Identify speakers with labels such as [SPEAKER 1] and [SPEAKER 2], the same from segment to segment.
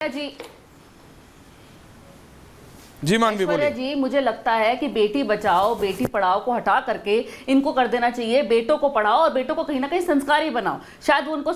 [SPEAKER 1] जी
[SPEAKER 2] जी मानवी बोलिए।
[SPEAKER 1] जी, मुझे लगता है कि बेटी बचाओ बेटी पढ़ाओ को हटा करके इनको कर देना चाहिए बेटों को पढ़ाओ और बेटों को कहीं ना कहीं संस्कारी बनाओ। शायद वो उनको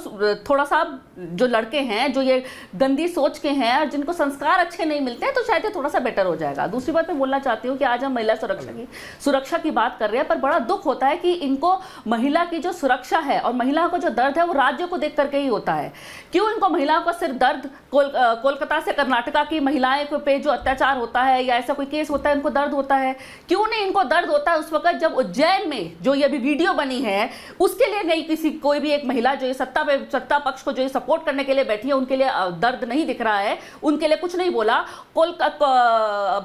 [SPEAKER 1] थोड़ा सा, जो लड़के हैं जो ये गंदी सोच के हैं और जिनको संस्कार अच्छे नहीं मिलते हैं, तो शायद ये थोड़ा सा बेटर हो जाएगा। दूसरी बात मैं बोलना चाहती हूँ कि आज हम महिला सुरक्षा की बात कर रहे हैं, पर बड़ा दुख होता है कि इनको महिला की जो सुरक्षा है और महिला को जो दर्द है वो राज्य को देख करके ही होता है। क्यों इनको महिलाओं का सिर्फ दर्द कोलकाता से कर्नाटका की महिलाएं पे जो अत्याचार होता है या ऐसा कोई केस होता है इनको दर्द होता है? क्यों नहीं इनको दर्द होता है उस वक्त जब उज्जैन में जो ये अभी वीडियो बनी है उसके लिए नहीं कोई भी एक महिला जो ये सत्ता पक्ष को जो ये सपोर्ट करने के लिए बैठी है उनके लिए दर्द नहीं दिख रहा है, उनके लिए कुछ नहीं बोला। कोलकाता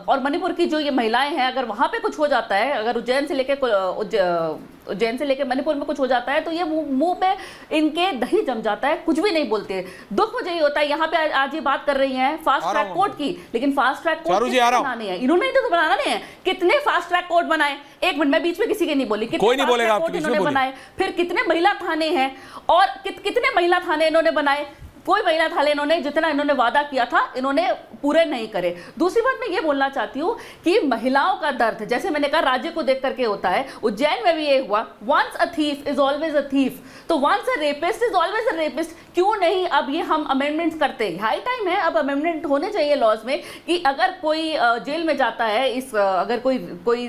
[SPEAKER 1] और मणिपुर की जो ये महिलाएं हैं, अगर वहां पे कुछ हो जाता है, अगर उज्जैन से लेके मणिपुर में कुछ हो जाता है तो ये मुंह पे इनके दही जम जाता है, कुछ भी नहीं बोलते। दुख मुझे ये होता है। यहाँ पे आज ये बात कर रही हैं फास्ट ट्रैक कोर्ट की, लेकिन फास्ट ट्रैक कोर्ट बनाने हैं इन्होंने ही तो बनाना नहीं है। कितने फास्ट ट्रैक कोर्ट बनाए? एक मिनट, मैं बीच में किसी के नहीं बोली,
[SPEAKER 2] कोई नहीं बोलेगा आपके बीच में
[SPEAKER 1] बनाए। फिर कितने महिला थाने हैं और कितने महिला थाने इन्होंने बनाए? कोई महिला थाने इन्होंने जितना इन्होंने वादा किया था इन्होंने पूरे नहीं करे। दूसरी बात मैं ये बोलना चाहती हूँ कि महिलाओं का दर्द, जैसे मैंने कहा, राज्य को देख करके होता है। उज्जैन में भी ये हुआ, once a thief is always a thief, तो once a rapist is always a rapist. क्यों नहीं अब ये हम अमेंडमेंट्स करते हैं? हाई टाइम है, अब अमेंडमेंट होने चाहिए लॉज में कि अगर कोई जेल में जाता है, अगर कोई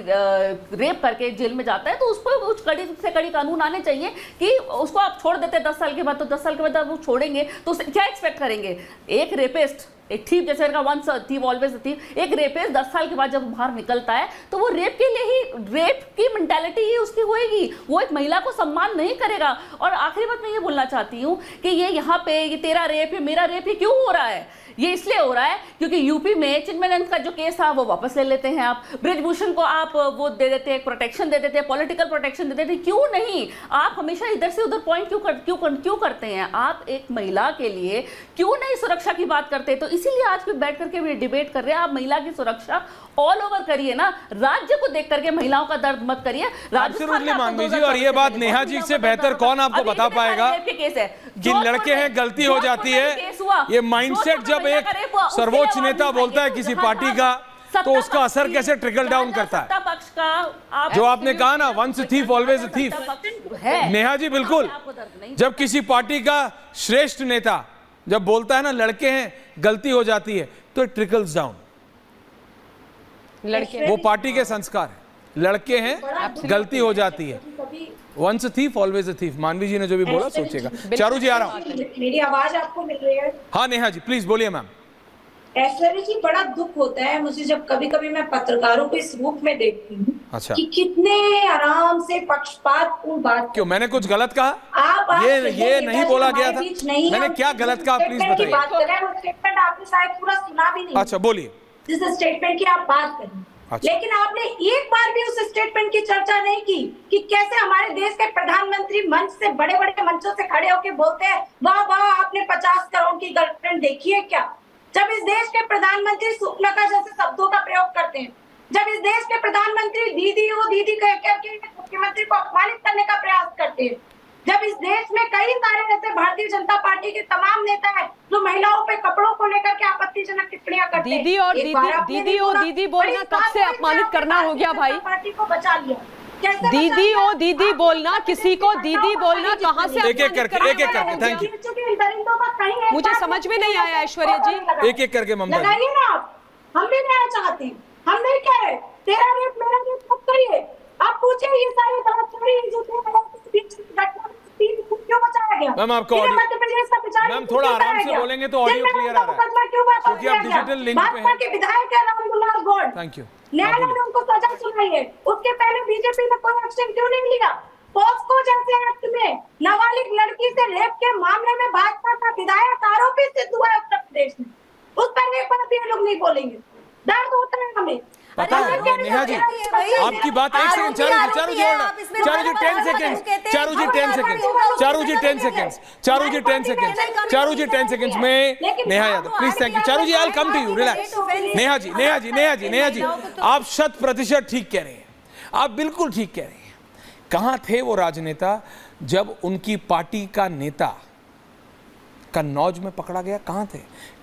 [SPEAKER 1] रेप करके जेल में जाता है तो उसको कुछ कड़ी से कड़ी कानून आने चाहिए कि उसको आप छोड़ देते 10 साल के बाद, तो 10 साल के बाद आप वो छोड़ेंगे तो क्या एक्सपेक्ट करेंगे? एक रेपिस्ट, एक थीफ, जैसे वंस थीफ ऑलवेज थीफ, एक रेपिस्ट 10 साल के बाद जब बाहर निकलता है तो वो रेप के लिए ही, रेप की मेंटालिटी ही उसकी होएगी, वो एक महिला को सम्मान नहीं करेगा। और आखिरी बात मैं ये बोलना चाहती हूँ कि ये यहाँ पे ये तेरा रेप है मेरा रेप, ये क्यों हो रहा है? ये इसलिए हो रहा है क्योंकि यूपी में चिन्मयानंद का जो केस था वो वापस ले लेते हैं आप, ब्रिजभूषण को आप वो दे देते हैं, प्रोटेक्शन दे देते हैं, पॉलिटिकल प्रोटेक्शन दे देते हैं। क्यों नहीं? आप हमेशा इधर से उधर पॉइंट क्यों करते हैं? आप एक महिला के लिए क्यों नहीं सुरक्षा की बात करते? तो इसीलिए आज भी बैठ करके भी डिबेट कर रहे हैं। आप महिला की सुरक्षा ऑल ओवर करिए ना, राज्य को देख करके महिलाओं का दर्द मत करिए।
[SPEAKER 2] मानवी जी, और ये बात नेहा जी से बेहतर कौन आपको बता पाएगा कि लड़के हैं, गलती हो जाती है। ये माइंडसेट जब एक सर्वोच्च नेता बोलता है किसी पार्टी का तो उसका असर कैसे ट्रिकल डाउन करता है?
[SPEAKER 1] पक्ष का
[SPEAKER 2] जो आपने कहा ना, once thief always thief, Neha ji बिल्कुल। जब किसी पार्टी का श्रेष्ठ नेता जब बोलता है ना लड़के हैं गलती हो जाती है, तो इट ट्रिकल्स डाउन। वो पार्टी के संस्कार है, लड़के हैं गलती हो जाती है, once thief always a thief. Manvi ji ने जो भी बोला सोचेगा। चारू जी आ रहा हूं।
[SPEAKER 3] मेरी आवाज आपको मिल रही है?
[SPEAKER 2] हाँ नेहा जी प्लीज बोलिए मैम।
[SPEAKER 3] ऐश्वर्या जी, बड़ा दुख होता है मुझे जब कभी कभी मैं पत्रकारों को इस रूप में देखती हूँ।
[SPEAKER 2] अच्छा,
[SPEAKER 3] कि कितने आराम से पक्षपातपूर्ण बात।
[SPEAKER 2] क्यों मैंने कुछ गलत कहा?
[SPEAKER 3] आप
[SPEAKER 2] ये नहीं बोला गया था। मैंने क्या गलत कहा प्लीज बताइए।
[SPEAKER 3] बात कर रहे हैं, वो स्टेटमेंट आपने शायद पूरा सुना भी नहीं।
[SPEAKER 2] अच्छा बोलिए।
[SPEAKER 3] जिस स्टेटमेंट की आप बात करें,
[SPEAKER 2] अच्छा।
[SPEAKER 3] लेकिन आपने एक बार भी उस स्टेटमेंट की चर्चा नहीं की कि कैसे हमारे देश के प्रधानमंत्री मंच से, बड़े बड़े मंचों से खड़े होकर बोलते हैं वाह वाह आपने 50 करोड़ की गर्लफ्रेंड देखी है क्या? जब इस देश के प्रधानमंत्री सुपनका जैसे शब्दों का प्रयोग करते हैं, जब इस देश के प्रधानमंत्री दीदी वो दीदी कह करके मुख्यमंत्री को अपमानित करने का प्रयास करते हैं, जब इस देश में कई सारे ऐसे भारतीय जनता पार्टी के तमाम नेता हैं जो महिलाओं पे कपड़ों को लेकर के आपत्तिजनक टिप्पणियां करते हैं।
[SPEAKER 4] दीदी बोलना कब से अपमानित करना हो गया भाई?
[SPEAKER 3] पार्टी को बचा लिया।
[SPEAKER 4] दीदी बोलना, किसी को दीदी बोलना कहाँ से?
[SPEAKER 2] एक एक करके थैंक यू।
[SPEAKER 4] मुझे समझ में नहीं आया ऐश्वर्या जी।
[SPEAKER 2] एक एक करके ममता
[SPEAKER 3] लगाइए ना आप। हम भी नया चाहते हैं, हम नहीं कह रहे तेरा रेप मेरा रेप मत करिए। आप पूछिए ये सारे क्यों बचाया गया?
[SPEAKER 2] मैम आपको मैम थोड़ा आराम से बोलेंगे तो ऑडियो क्लियर आ रहा है क्योंकि आप डिजिटल लिंक पे हैं।
[SPEAKER 3] भाजपा के विधायक है रामदुलार गौड़,
[SPEAKER 2] थैंक यू।
[SPEAKER 3] न्यायालय ने उनको सजा सुनाई है, उसके पहले बीजेपी ने कोई एक्शन क्यों नहीं लिया? पॉस्को जैसे एक्ट में नाबालिग लड़की से रेप के मामले में भाजपा का विधायक आरोपी सिद्ध हुआ उत्तर प्रदेश में, उस पर एक बार भी ये लोग नहीं बोलेंगे। दर्द होता है हमें।
[SPEAKER 2] पता है नेहा जी, आपकी बात एक सेकंड। चारू जी 10 सेकंड्स में Neha Yadav please. Thank you Charu ji, I will come to you, relax. Neha ji आप 100% ठीक कह रहे हैं, आप बिल्कुल ठीक कह रहे हैं। कहां थे वो राजनेता जब उनकी पार्टी का नेता कन्नौज में पकड़ा गया,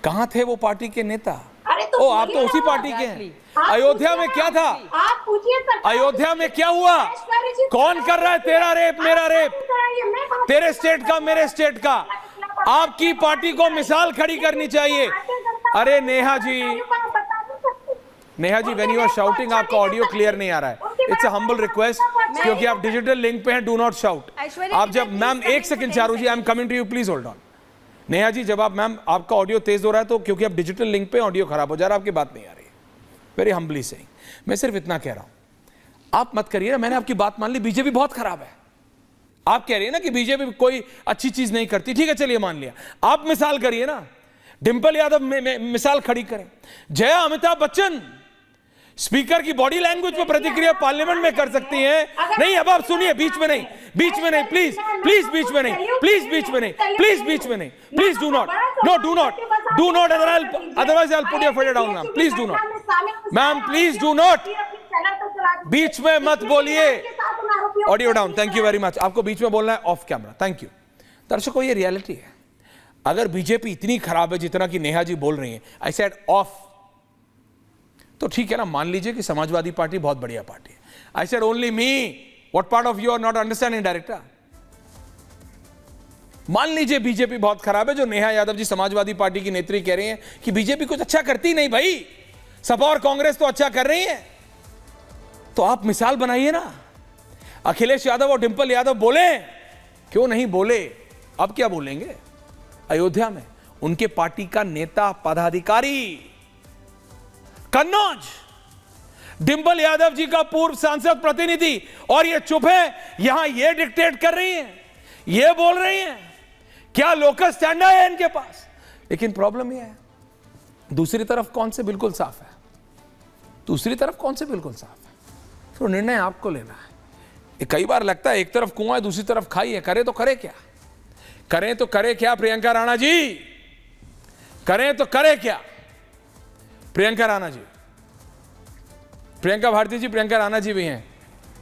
[SPEAKER 2] कहाँ थे वो पार्टी के नेता?
[SPEAKER 3] अरे तो
[SPEAKER 2] ओ, आप तो उसी पार्टी के हैं। अयोध्या में क्या था?
[SPEAKER 3] आप पूछिए सर,
[SPEAKER 2] अयोध्या में क्या हुआ? कौन कर रहा है तेरा रेप मेरा रेप, तेरे स्टेट का मेरे स्टेट का? आपकी पार्टी को मिसाल खड़ी करनी चाहिए। अरे Neha ji, when you are shouting आपका ऑडियो क्लियर नहीं आ रहा है। इट्स अ हम्बल रिक्वेस्ट, क्योंकि आप डिजिटल लिंक पे हैं, डू नॉट शाउट। आप जब, मैम एक second Charu ji, I am coming to you, please hold on. Neha ji, जब आप, मैम आपका ऑडियो तेज हो रहा है तो क्योंकि आप डिजिटल लिंक पे ऑडियो खराब हो जा रहा है, आपकी बात नहीं आ रही है। वेरी हम्बली सेइंग, मैं सिर्फ इतना कह रहा हूं, आप मत करिए ना, मैंने आपकी बात मान ली, बीजेपी बहुत खराब है। आप कह रही है ना कि बीजेपी कोई अच्छी चीज नहीं करती, ठीक है चलिए मान लिया। आप मिसाल करिए ना, डिंपल यादव मिसाल खड़ी करें, जया अमिताभ बच्चन स्पीकर की बॉडी लैंग्वेज पर प्रतिक्रिया पार्लियामेंट में कर सकती हैं। नहीं, अब आप सुनिए, बीच में नहीं, प्लीज बीच में नहीं, please do not, otherwise I will put your foot down. Ma'am please do not, ma'am please do not, बीच में मत बोलिए। Audio down, thank you very much. आपको बीच में बोलना है ऑफ कैमरा, थैंक यू। दर्शकों, ये रियलिटी है। अगर बीजेपी इतनी खराब है जितना कि नेहा जी बोल रही हैं, आई सेड ऑफ, तो ठीक है ना, मान लीजिए कि समाजवादी पार्टी बहुत बढ़िया पार्टी है। I said only me, what part of you are not understanding director? मान लीजिए बीजेपी बहुत खराब है, जो नेहा यादव जी समाजवादी पार्टी की नेत्री कह रही हैं कि बीजेपी कुछ अच्छा करती नहीं। भाई, सपा और कांग्रेस तो अच्छा कर रही है, तो आप मिसाल बनाइए ना। अखिलेश यादव और डिंपल यादव बोले, क्यों नहीं बोले? अब क्या बोलेंगे? अयोध्या में उनके पार्टी का नेता पदाधिकारी, कन्नौज डिंपल यादव जी का पूर्व सांसद प्रतिनिधि, और ये चुप है, यहां ये डिक्टेट कर रही हैं, ये बोल रही हैं। क्या लोकल स्टैंडर्ड है इनके पास? लेकिन प्रॉब्लम ये है, दूसरी तरफ कौन से बिल्कुल साफ है, तो निर्णय आपको लेना है। ये कई बार लगता है एक तरफ कुआं है दूसरी तरफ खाई है, करे तो करे क्या? प्रियंका राणा जी, करें तो करे क्या? प्रियंका राणा जी, प्रियंका भारती जी, प्रियंका राणा जी भी हैं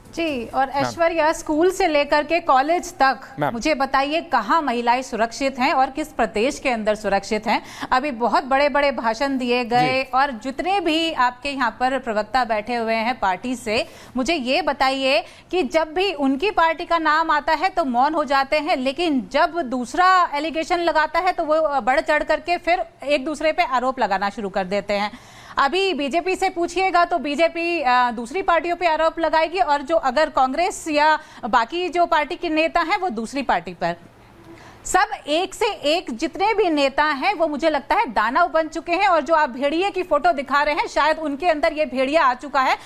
[SPEAKER 5] जी। और ऐश्वर्या, स्कूल से लेकर के कॉलेज तक मुझे बताइए कहाँ महिलाएं सुरक्षित हैं और किस प्रदेश के अंदर सुरक्षित हैं? अभी बहुत बड़े बड़े भाषण दिए गए, और जितने भी आपके यहाँ पर प्रवक्ता बैठे हुए हैं पार्टी से, मुझे ये बताइए कि जब भी उनकी पार्टी का नाम आता है तो मौन हो जाते हैं, लेकिन जब दूसरा एलिगेशन लगाता है तो वो बढ़ चढ़ करके फिर एक दूसरे पे आरोप लगाना शुरू कर देते हैं। अभी बीजेपी से पूछिएगा तो बीजेपी दूसरी पार्टियों पे आरोप लगाएगी, और जो अगर कांग्रेस या बाकी जो पार्टी के नेता हैं वो दूसरी पार्टी पर। सब एक से एक जितने भी नेता हैं वो मुझे लगता है दानव बन चुके हैं, और जो आप भेड़िए की फोटो दिखा रहे हैं, शायद उनके अंदर ये भेड़िया आ चुका है